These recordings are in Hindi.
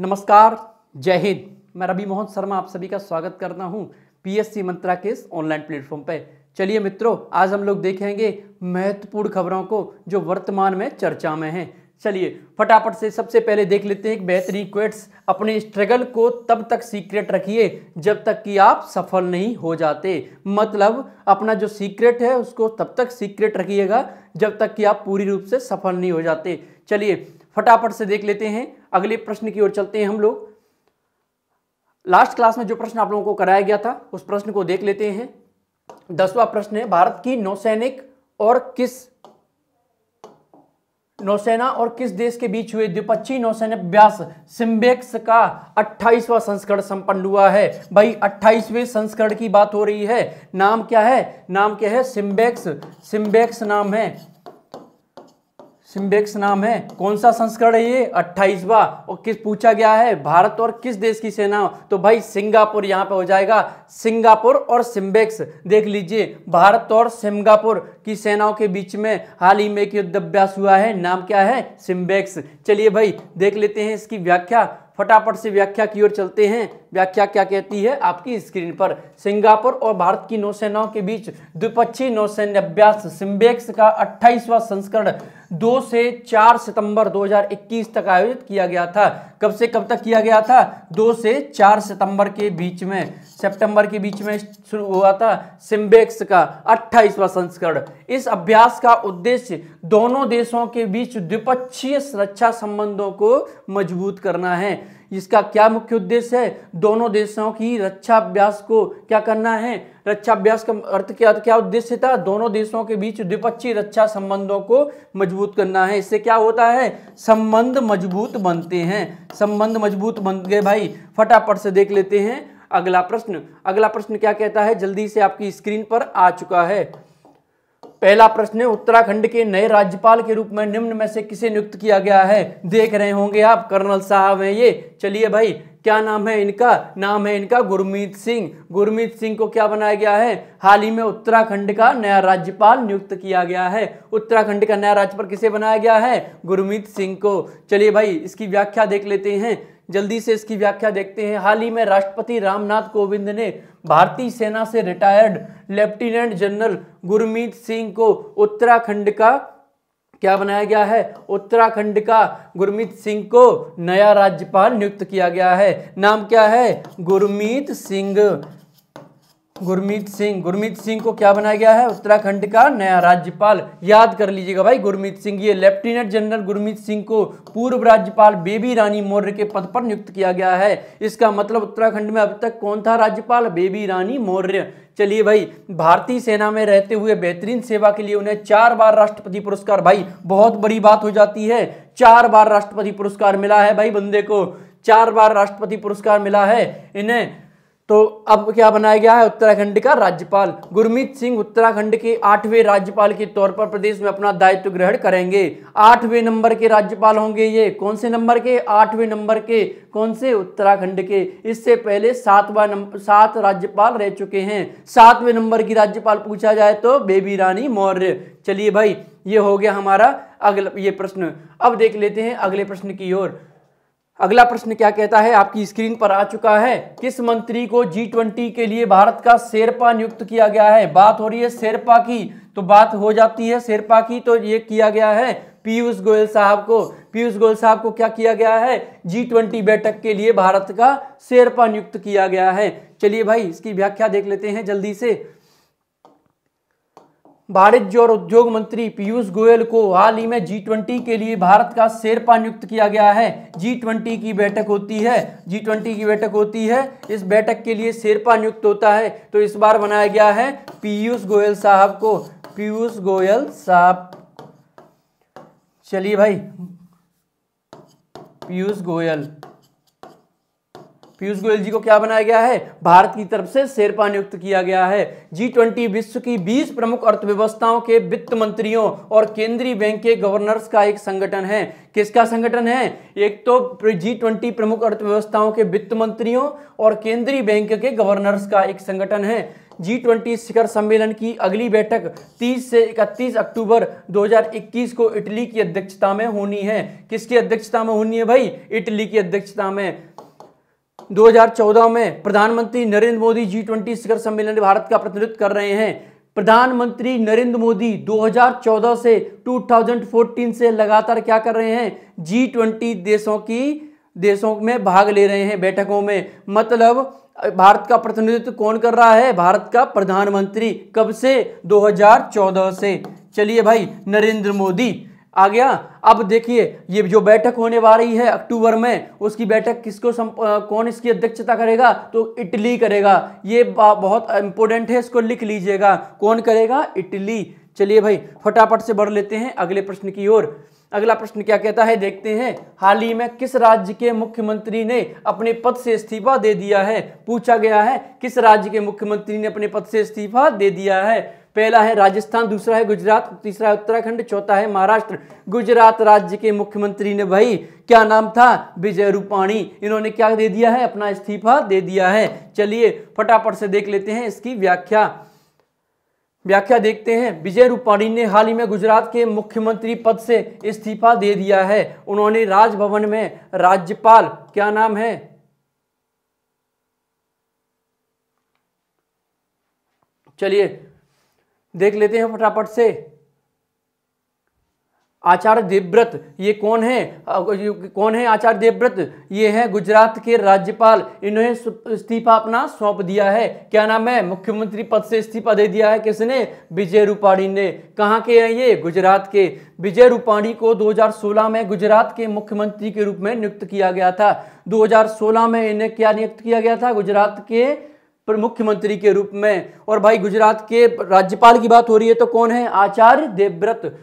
नमस्कार, जय हिंद। मैं रवि मोहन शर्मा आप सभी का स्वागत करता हूं पीएससी मंत्रा के इस ऑनलाइन प्लेटफॉर्म पे। चलिए मित्रों, आज हम लोग देखेंगे महत्वपूर्ण खबरों को जो वर्तमान में चर्चा में हैं। चलिए फटाफट से सबसे पहले देख लेते हैं एक बेहतरीन क्वेट्स। अपने स्ट्रगल को तब तक सीक्रेट रखिए जब तक कि आप सफल नहीं हो जाते। मतलब अपना जो सीक्रेट है उसको तब तक सीक्रेट रखिएगा जब तक कि आप पूरी रूप से सफल नहीं हो जाते। चलिए फटाफट से देख लेते हैं, अगले प्रश्न की ओर चलते हैं हम लोग। लास्ट क्लास में जो प्रश्न आप लोगों को कराया गया था उस प्रश्न को देख लेते हैं। 10वां प्रश्न है, भारत की नौसेना और किस देश के बीच हुए द्विपक्षीय नौसैन्य अभ्यास सिम्बेक्स का 28वां संस्करण संपन्न हुआ है। भाई 28वें संस्करण की बात हो रही है। नाम क्या है? सिम्बेक्स नाम है। कौन सा संस्करण है ये? 28वां। और किस पूछा गया है? भारत और किस देश की सेना? तो भाई सिंगापुर यहां पे हो जाएगा। सिंगापुर और सिम्बेक्स देख लीजिए, भारत और सिंगापुर की सेनाओं के बीच में हाल ही में एक युद्ध अभ्यास हुआ है। नाम क्या है? सिम्बेक्स। चलिए भाई देख लेते हैं इसकी व्याख्या। फटाफट से व्याख्या की ओर चलते हैं। व्याख्या क्या कहती है आपकी स्क्रीन पर? सिंगापुर और भारत की नौसेनाओं के बीच द्विपक्षीय नौसैन्य अभ्यास सिम्बेक्स का 28वां संस्करण 2 से 4 सितंबर 2021 तक आयोजित किया गया था। कब से कब तक किया गया था? 2 से 4 सितंबर के बीच में शुरू हुआ था सिम्बेक्स का 28वां संस्करण। इस अभ्यास का उद्देश्य दोनों देशों के बीच द्विपक्षीय सुरक्षा संबंधों को मजबूत करना है। इसका क्या मुख्य उद्देश्य है? दोनों देशों की रक्षा अभ्यास को क्या करना है? रक्षा अभ्यास का अर्थ क्या उद्देश्य था? दोनों देशों के बीच द्विपक्षीय रक्षा संबंधों को मजबूत करना है। इससे क्या होता है? संबंध मजबूत बनते हैं। संबंध मजबूत बन गए। भाई फटाफट से देख लेते हैं अगला प्रश्न क्या कहता है? जल्दी से आपकी स्क्रीन पर आ चुका है। पहला प्रश्न है, उत्तराखंड के नए राज्यपाल के रूप में निम्न में से किसे नियुक्त किया गया है? देख रहे होंगे आप, कर्नल साहब हैं ये। चलिए भाई क्या नाम है इनका? नाम है इनका गुरमीत सिंह। गुरमीत सिंह को क्या बनाया गया है? हाल ही में उत्तराखंड का नया राज्यपाल नियुक्त किया गया है। उत्तराखंड का नया राज्यपाल किसे बनाया गया है? गुरमीत सिंह को। चलिए भाई इसकी व्याख्या देख लेते हैं, जल्दी से इसकी व्याख्या देखते हैं। हाल ही में राष्ट्रपति रामनाथ कोविंद ने भारतीय सेना से retired lieutenant general Gurmeet Singh को उत्तराखंड का क्या बनाया गया है? उत्तराखंड का गुरमीत सिंह को नया राज्यपाल नियुक्त किया गया है। नाम क्या है? गुरमीत सिंह को क्या बनाया गया है? उत्तराखंड का नया राज्यपाल। याद कर लीजिएगा भाई, गुरमीत सिंह। ये लेफ्टिनेंट जनरल गुरमीत सिंह को पूर्व राज्यपाल बेबी रानी मौर्य के पद पर नियुक्त किया गया है। इसका मतलब उत्तराखंड में अब तक कौन था राज्यपाल? बेबी रानी मौर्य। चलिए भाई, भारतीय सेना में रहते हुए बेहतरीन सेवा के लिए उन्हें 4 बार राष्ट्रपति पुरस्कार, भाई बहुत बड़ी बात हो जाती है, 4 बार राष्ट्रपति पुरस्कार मिला है भाई बंदे को। 4 बार राष्ट्रपति पुरस्कार मिला है इन्हें। तो अब क्या बनाया गया है? उत्तराखंड का राज्यपाल। गुरमीत सिंह उत्तराखंड के 8वें राज्यपाल के तौर पर प्रदेश में अपना दायित्व ग्रहण करेंगे। 8वें नंबर के राज्यपाल होंगे ये। कौन से नंबर के? 8वें नंबर के। कौन से? उत्तराखंड के। इससे पहले 7 राज्यपाल रह चुके हैं। 7वें नंबर की राज्यपाल पूछा जाए तो बेबी रानी मौर्य। चलिए भाई ये हो गया हमारा अगला ये प्रश्न। अब देख लेते हैं अगले प्रश्न की ओर। अगला प्रश्न क्या कहता है? आपकी स्क्रीन पर आ चुका है। किस मंत्री को G20 के लिए भारत का शेरपा नियुक्त किया गया है? बात हो रही है शेरपा की, तो बात हो जाती है शेरपा की, तो ये किया गया है पीयूष गोयल साहब को। पीयूष गोयल साहब को क्या किया गया है? G20 बैठक के लिए भारत का शेरपा नियुक्त किया गया है। चलिए भाई इसकी व्याख्या देख लेते हैं जल्दी से। वाणिज्य और उद्योग मंत्री पीयूष गोयल को हाल ही में G20 के लिए भारत का शेरपा नियुक्त किया गया है। G20 की बैठक होती है। इस बैठक के लिए शेरपा नियुक्त होता है, तो इस बार बनाया गया है पीयूष गोयल साहब को। पीयूष गोयल साहब। चलिए भाई पीयूष गोयल जी को क्या बनाया गया है? भारत की तरफ से शेरपा नियुक्त किया गया है। G20 विश्व की 20 प्रमुख अर्थव्यवस्थाओं के वित्त मंत्रियों और केंद्रीय बैंक के गवर्नर्स का एक संगठन है। किसका संगठन है? एक तो G20 प्रमुख अर्थव्यवस्थाओं के वित्त मंत्रियों और केंद्रीय बैंक के गवर्नर्स का एक संगठन है। G20 शिखर सम्मेलन की अगली बैठक 30 से 31 अक्टूबर 2021 को इटली की अध्यक्षता में होनी है। किसकी अध्यक्षता में होनी है भाई? इटली की अध्यक्षता में। 2014 में प्रधानमंत्री नरेंद्र मोदी G20 शिखर सम्मेलन में भारत का प्रतिनिधित्व कर रहे हैं। प्रधानमंत्री नरेंद्र मोदी 2014 से 2014 से लगातार क्या कर रहे हैं? G20 देशों में भाग ले रहे हैं बैठकों में। मतलब भारत का प्रतिनिधित्व कौन कर रहा है? भारत का प्रधानमंत्री। कब से? 2014 से। चलिए भाई, नरेंद्र मोदी आ गया। अब देखिए, ये जो बैठक होने वाली है अक्टूबर में, उसकी बैठक कौन इसकी अध्यक्षता करेगा? तो इटली करेगा। ये बहुत इंपॉर्टेंट है, इसको लिख लीजिएगा। कौन करेगा? इटली। चलिए भाई, फटाफट से बढ़ लेते हैं अगले प्रश्न की ओर। अगला प्रश्न क्या कहता है, देखते हैं। हाल ही में किस राज्य के मुख्यमंत्री ने अपने पद से इस्तीफा दे दिया है? पूछा गया है, किस राज्य के मुख्यमंत्री ने अपने पद से इस्तीफा दे दिया है? पहला है राजस्थान, दूसरा है गुजरात, तीसरा है उत्तराखंड, चौथा है महाराष्ट्र। गुजरात राज्य के मुख्यमंत्री ने भाई क्या नाम था? विजय रूपाणी। इन्होंने क्या दे दिया है? अपना इस्तीफा दे दिया है। चलिए फटाफट से देख लेते हैं इसकी व्याख्या देखते हैं। विजय रूपाणी ने हाल ही में गुजरात के मुख्यमंत्री पद से इस्तीफा दे दिया है। उन्होंने राजभवन में राज्यपाल, क्या नाम है? चलिए देख लेते हैं फटाफट से। आचार्य देवव्रत, ये कौन है? आचार्य देवव्रत? ये है गुजरात के राज्यपाल। इन्होंने इस्तीफा अपना सौंप दिया है। क्या नाम है? मुख्यमंत्री पद से इस्तीफा दे दिया है। किसने? विजय रूपाणी ने। कहाँ के हैं ये? गुजरात के। विजय रूपाणी को 2016 में गुजरात के मुख्यमंत्री के रूप में नियुक्त किया गया था। 2016 में इन्हें क्या नियुक्त किया गया था? गुजरात के मुख्यमंत्री के रूप में। और भाई गुजरात के राज्यपाल की बात हो रही है तो कौन है? आचार्य देवव्रत।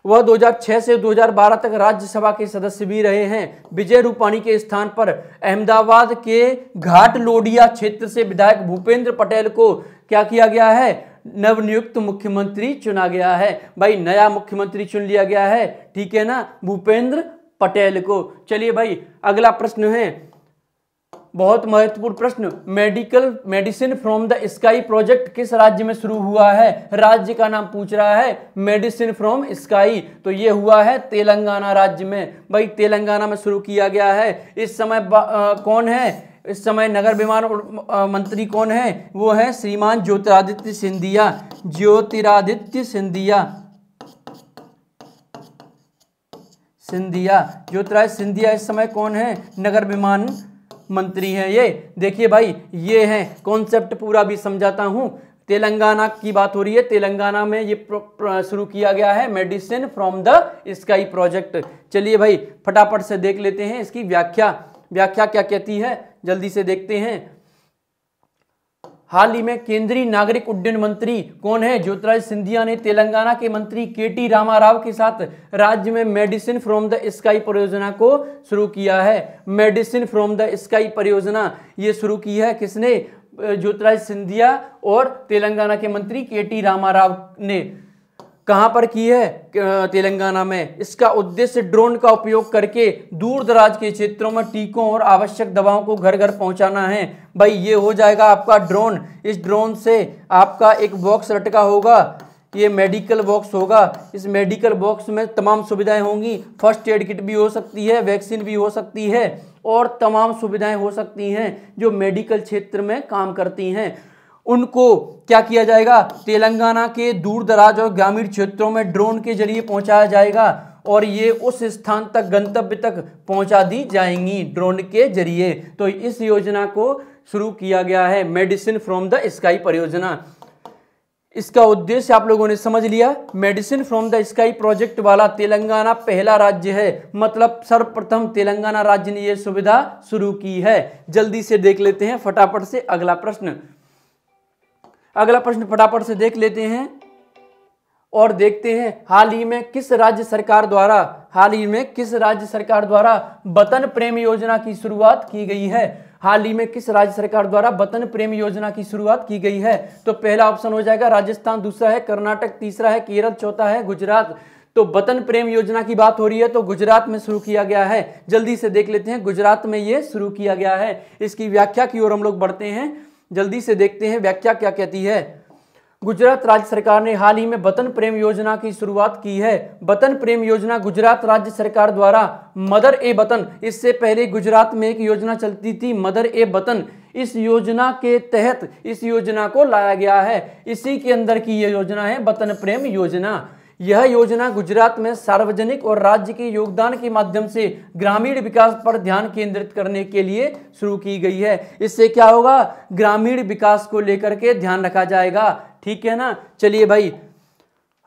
वह 2006 से 2012 तक राज्यसभा के सदस्य भी रहे हैं। विजय रूपाणी के स्थान पर अहमदाबाद के घाट लोडिया क्षेत्र से विधायक भूपेंद्र पटेल को क्या किया गया है? नवनियुक्त मुख्यमंत्री चुना गया है। भाई नया मुख्यमंत्री चुन लिया गया है, ठीक है ना, भूपेंद्र पटेल को। चलिए भाई, अगला प्रश्न है, बहुत महत्वपूर्ण प्रश्न। Medicine from the sky project किस राज्य में शुरू हुआ है? राज्य का नाम पूछ रहा है। मेडिसिन फ्रॉम स्काई, तो ये हुआ है तेलंगाना राज्य में। भाई तेलंगाना में शुरू किया गया है। इस समय कौन है? इस समय नगर विमान मंत्री कौन है? वो है श्रीमान ज्योतिरादित्य सिंधिया। ज्योतिरादित्य सिंधिया इस समय कौन है? नगर विमान मंत्री हैं ये। देखिए भाई, ये है कॉन्सेप्ट, पूरा भी समझाता हूं। तेलंगाना की बात हो रही है। तेलंगाना में ये शुरू किया गया है medicine from the sky project. चलिए भाई फटाफट से देख लेते हैं इसकी व्याख्या क्या कहती है, जल्दी से देखते हैं। हाल ही में केंद्रीय नागरिक उड्डयन मंत्री कौन है? ज्योतिरादित्य सिंधिया ने तेलंगाना के मंत्री केटी रामाराव के साथ राज्य में मेडिसिन फ्रॉम द स्काई परियोजना को शुरू किया है। मेडिसिन फ्रॉम द स्काई परियोजना ये शुरू की है किसने? ज्योतिरादित्य सिंधिया और तेलंगाना के मंत्री केटी रामाराव ने। कहां पर की है? तेलंगाना में। इसका उद्देश्य ड्रोन का उपयोग करके दूर दराज के क्षेत्रों में टीकों और आवश्यक दवाओं को घर घर पहुंचाना है। भाई ये हो जाएगा आपका ड्रोन। इस ड्रोन से आपका एक बॉक्स लटका होगा, ये मेडिकल बॉक्स होगा। इस मेडिकल बॉक्स में तमाम सुविधाएं होंगी। फर्स्ट एड किट भी हो सकती है, वैक्सीन भी हो सकती है, और तमाम सुविधाएं हो सकती हैं जो मेडिकल क्षेत्र में काम करती हैं। उनको क्या किया जाएगा? तेलंगाना के दूर दराज और ग्रामीण क्षेत्रों में ड्रोन के जरिए पहुंचाया जाएगा और ये उस स्थान तक, गंतव्य तक पहुंचा दी जाएंगी ड्रोन के जरिए। तो इस योजना को शुरू किया गया है, मेडिसिन फ्रॉम द स्काई परियोजना। इसका उद्देश्य आप लोगों ने समझ लिया। Medicine from the sky project वाला तेलंगाना पहला राज्य है, मतलब सर्वप्रथम तेलंगाना राज्य ने यह सुविधा शुरू की है। जल्दी से देख लेते हैं फटाफट से अगला प्रश्न फटाफट से देख लेते हैं और देखते हैं हाल ही में किस राज्य सरकार द्वारा वतन प्रेम योजना की शुरुआत की गई है? हाल ही में किस राज्य सरकार द्वारा वतन प्रेम योजना की शुरुआत की गई है? तो पहला ऑप्शन हो जाएगा राजस्थान, दूसरा है कर्नाटक, तीसरा है केरल, चौथा है गुजरात। तो वतन प्रेम योजना की बात हो रही है तो गुजरात में शुरू किया गया है। जल्दी से देख लेते हैं, गुजरात में ये शुरू किया गया है। इसकी व्याख्या की ओर हम लोग बढ़ते हैं। जल्दी से देखते हैं व्याख्या क्या कहती है। गुजरात राज्य सरकार ने हाल ही में वतन प्रेम योजना की शुरुआत की है। वतन प्रेम योजना गुजरात राज्य सरकार द्वारा मदर ए वतन, इससे पहले गुजरात में एक योजना चलती थी मदर ए वतन, इस योजना के तहत इस योजना को लाया गया है। इसी के अंदर की यह योजना है वतन प्रेम योजना। यह योजना गुजरात में सार्वजनिक और राज्य के योगदान के माध्यम से ग्रामीण विकास पर ध्यान केंद्रित करने के लिए शुरू की गई है। इससे क्या होगा, ग्रामीण विकास को लेकर के ध्यान रखा जाएगा, ठीक है ना। चलिए भाई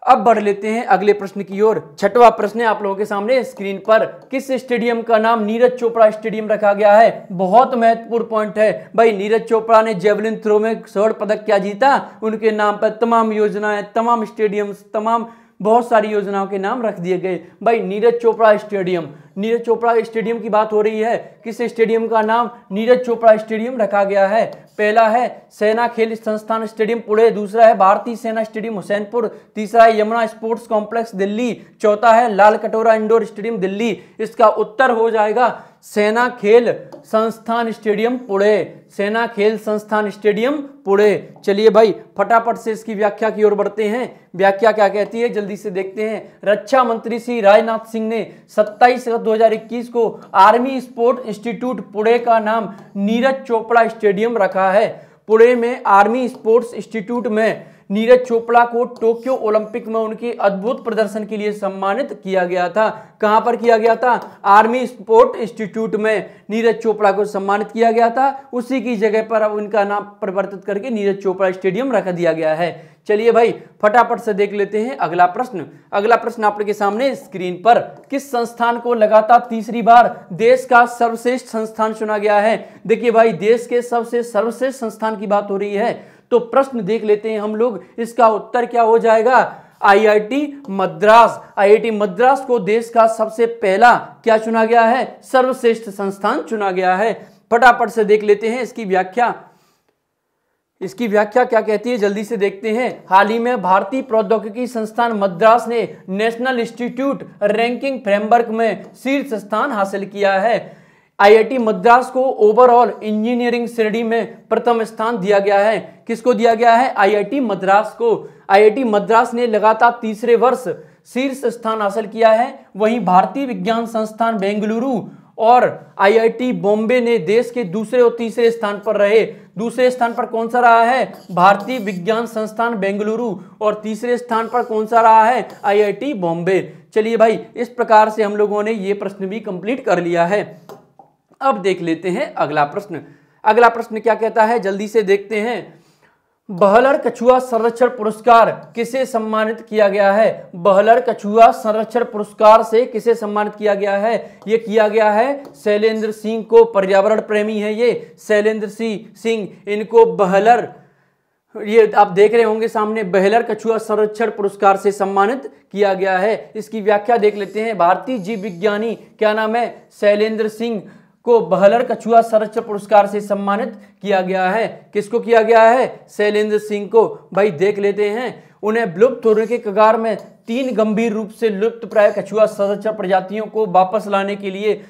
अब बढ़ लेते हैं अगले प्रश्न की ओर। छठवां प्रश्न है आप लोगों के सामने स्क्रीन पर। किस स्टेडियम का नाम नीरज चोपड़ा स्टेडियम रखा गया है? बहुत महत्वपूर्ण पॉइंट है भाई। नीरज चोपड़ा ने जेवलिन थ्रो में स्वर्ण पदक क्या जीता, उनके नाम पर तमाम योजनाएं, तमाम स्टेडियम्स, तमाम बहुत सारी योजनाओं के नाम रख दिए गए। भाई नीरज चोपड़ा स्टेडियम, नीरज चोपड़ा स्टेडियम की बात हो रही है। किस स्टेडियम का नाम नीरज चोपड़ा स्टेडियम रखा गया है? पहला है सेना खेल संस्थान स्टेडियम पुणे, दूसरा है भारतीय सेना स्टेडियम हुसैनपुर, तीसरा है यमुना स्पोर्ट्स कॉम्प्लेक्स दिल्ली, चौथा है लाल कटोरा इंडोर स्टेडियम दिल्ली। इसका उत्तर हो जाएगा सेना खेल संस्थान स्टेडियम पुणे, सेना खेल संस्थान स्टेडियम पुणे। चलिए भाई फटाफट से इसकी व्याख्या की ओर बढ़ते हैं। व्याख्या क्या कहती है जल्दी से देखते हैं। रक्षा मंत्री श्री राजनाथ सिंह ने 27 अगस्त 2021 को आर्मी स्पोर्ट इंस्टीट्यूट पुणे का नाम नीरज चोपड़ा स्टेडियम रखा है। पुणे में आर्मी स्पोर्ट्स इंस्टीट्यूट में नीरज चोपड़ा को टोक्यो ओलंपिक में उनके अद्भुत प्रदर्शन के लिए सम्मानित किया गया था। कहां पर किया गया था? आर्मी स्पोर्ट इंस्टीट्यूट में नीरज चोपड़ा को सम्मानित किया गया था। उसी की जगह पर अब उनका नाम परिवर्तित करके नीरज चोपड़ा स्टेडियम रख दिया गया है। चलिए भाई फटाफट से देख लेते हैं अगला प्रश्न। अगला प्रश्न आप लोगों के सामने स्क्रीन पर। किस संस्थान को लगातार तीसरी बार देश का सर्वश्रेष्ठ संस्थान चुना गया है? देखिए भाई देश के सबसे सर्वश्रेष्ठ संस्थान की बात हो रही है, तो प्रश्न देख लेते हैं हम लोग। इसका उत्तर क्या हो जाएगा? आईआईटी मद्रास। आईआईटी मद्रास को देश का सबसे पहला क्या चुना गया है? सर्वश्रेष्ठ संस्थान चुना गया है। फटाफट से देख लेते हैं इसकी व्याख्या। इसकी व्याख्या क्या कहती है जल्दी से देखते हैं। हाल ही में भारतीय प्रौद्योगिकी संस्थान मद्रास ने नेशनल इंस्टीट्यूट रैंकिंग फ्रेमवर्क में शीर्ष स्थान हासिल किया है। आईआईटी मद्रास को ओवरऑल इंजीनियरिंग श्रेणी में प्रथम स्थान दिया गया है। किसको दिया गया है? आईआईटी मद्रास को। आईआईटी मद्रास ने लगातार तीसरे वर्ष शीर्ष स्थान हासिल किया है। वहीं भारतीय विज्ञान संस्थान बेंगलुरु और आईआईटी बॉम्बे ने देश के दूसरे और तीसरे स्थान पर रहे। दूसरे स्थान पर कौन सा रहा है? भारतीय विज्ञान संस्थान बेंगलुरु, और तीसरे स्थान पर कौन सा रहा है? आईआईटी बॉम्बे। चलिए भाई इस प्रकार से हम लोगों ने ये प्रश्न भी कंप्लीट कर लिया है। अब देख लेते हैं अगला प्रश्न। अगला प्रश्न क्या कहता है जल्दी से देखते हैं। बहलर कछुआ संरक्षण पुरस्कार किसे सम्मानित किया गया है? बहलर कछुआ संरक्षण पुरस्कार से किसे सम्मानित किया गया है? ये किया गया है शैलेंद्र सिंह को। पर्यावरण प्रेमी है ये शैलेंद्र सिंह। इनको बहलर, ये आप देख रहे होंगे सामने, बहलर कछुआ संरक्षण पुरस्कार से सम्मानित किया गया है। इसकी व्याख्या देख लेते हैं। भारतीय जीव विज्ञानी क्या नाम है? शैलेंद्र सिंह को बहलर कछुआ संरक्षण पुरस्कार से सम्मानित किया गया है। किसको किया गया है? शैलेंद्र सिंह को। भाई देख लेते हैं। उन्हें विलुप्त होने के कगार में 3 गंभीर रूप से लुप्त प्राय कछुआ संरक्षण प्रजातियों को वापस लाने के लिए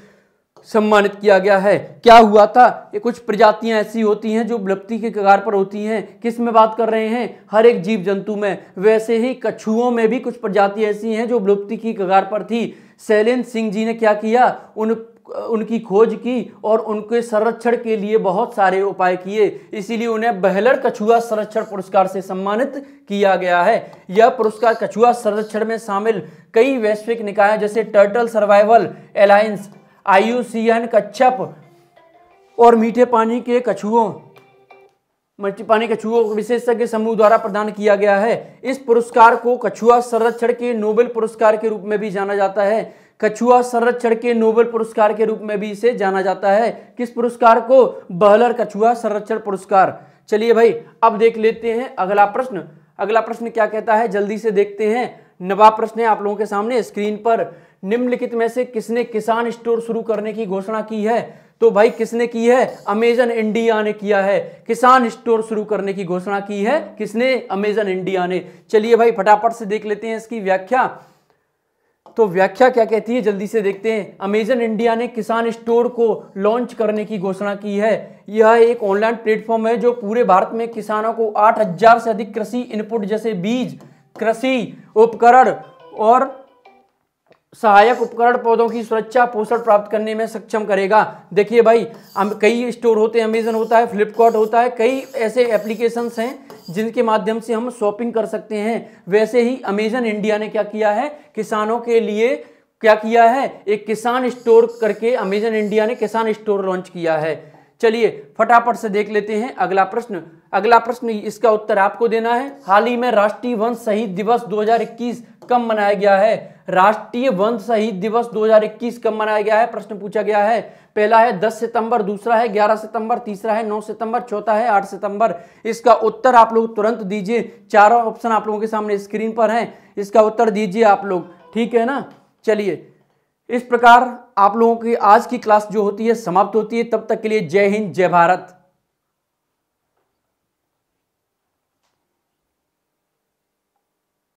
सम्मानित किया गया है। क्या हुआ था? ये कुछ प्रजातियां ऐसी होती हैं जो विलुप्ति के कगार पर होती हैं। किस में बात कर रहे हैं? हर एक जीव जंतु में। वैसे ही कछुओं में भी कुछ प्रजातियां ऐसी हैं जो विलुप्ति की कगार पर थी। शैलेंद्र सिंह जी ने क्या किया? उनकी खोज की और उनके संरक्षण के लिए बहुत सारे उपाय किए। इसीलिए उन्हें बहलर कछुआ संरक्षण पुरस्कार से सम्मानित किया गया है। यह पुरस्कार कछुआ संरक्षण में शामिल कई वैश्विक निकाय जैसे टर्टल सर्वाइवल एलायंस, IUCN कच्छप और मीठे पानी के कछुओं विशेषज्ञ समूह द्वारा प्रदान किया गया है। इस पुरस्कार को कछुआ संरक्षण के नोबेल पुरस्कार के रूप में भी जाना जाता है। कछुआ संरक्षण के नोबेल पुरस्कार के रूप में भी इसे जाना जाता है। किस पुरस्कार को? बहलर कछुआ संरक्षण पुरस्कार। चलिए भाई अब देख लेते हैं अगला प्रश्न। अगला प्रश्न क्या कहता है जल्दी से देखते हैं। 9वां प्रश्न है आप लोगों के सामने स्क्रीन पर। निम्नलिखित में से किसने किसान स्टोर शुरू करने की घोषणा की है? तो भाई किसने की है? अमेजन इंडिया ने किया है। किसान स्टोर शुरू करने की घोषणा की है किसने? अमेजन इंडिया ने। चलिए भाई फटाफट से देख लेते हैं इसकी व्याख्या। तो व्याख्या क्या कहती है जल्दी से देखते हैं। अमेजन इंडिया ने किसान स्टोर को लॉन्च करने की घोषणा की है। यह एक ऑनलाइन प्लेटफॉर्म है जो पूरे भारत में किसानों को 8000 से अधिक कृषि इनपुट जैसे बीज, कृषि उपकरण और सहायक उपकरण, पौधों की सुरक्षा, पोषण प्राप्त करने में सक्षम करेगा। देखिए भाई, कई स्टोर होते हैं, अमेजन होता है, फ्लिपकार्ट होता है, कई ऐसे एप्लीकेशंस हैं जिनके माध्यम से हम शॉपिंग कर सकते हैं। वैसे ही अमेजन इंडिया ने क्या किया है, किसानों के लिए क्या किया है, एक किसान स्टोर करके अमेजन इंडिया ने किसान स्टोर लॉन्च किया है। चलिए फटाफट से देख लेते हैं अगला प्रश्न। अगला प्रश्न, इसका उत्तर आपको देना है। हाल ही में राष्ट्रीय वन शहीद दिवस 2021 कब मनाया गया है? राष्ट्रीय वन शहीद दिवस 2021 कब मनाया गया है? प्रश्न पूछा गया है। पहला है 10 सितंबर, दूसरा है 11 सितंबर, तीसरा है 9 सितंबर, चौथा है 8 सितंबर। इसका उत्तर आप लोग तुरंत दीजिए। चारों ऑप्शन आप लोगों के सामने स्क्रीन पर हैं, इसका उत्तर दीजिए आप लोग, ठीक है ना। चलिए इस प्रकार आप लोगों की आज की क्लास जो होती है समाप्त होती है। तब तक के लिए जय हिंद, जय भारत।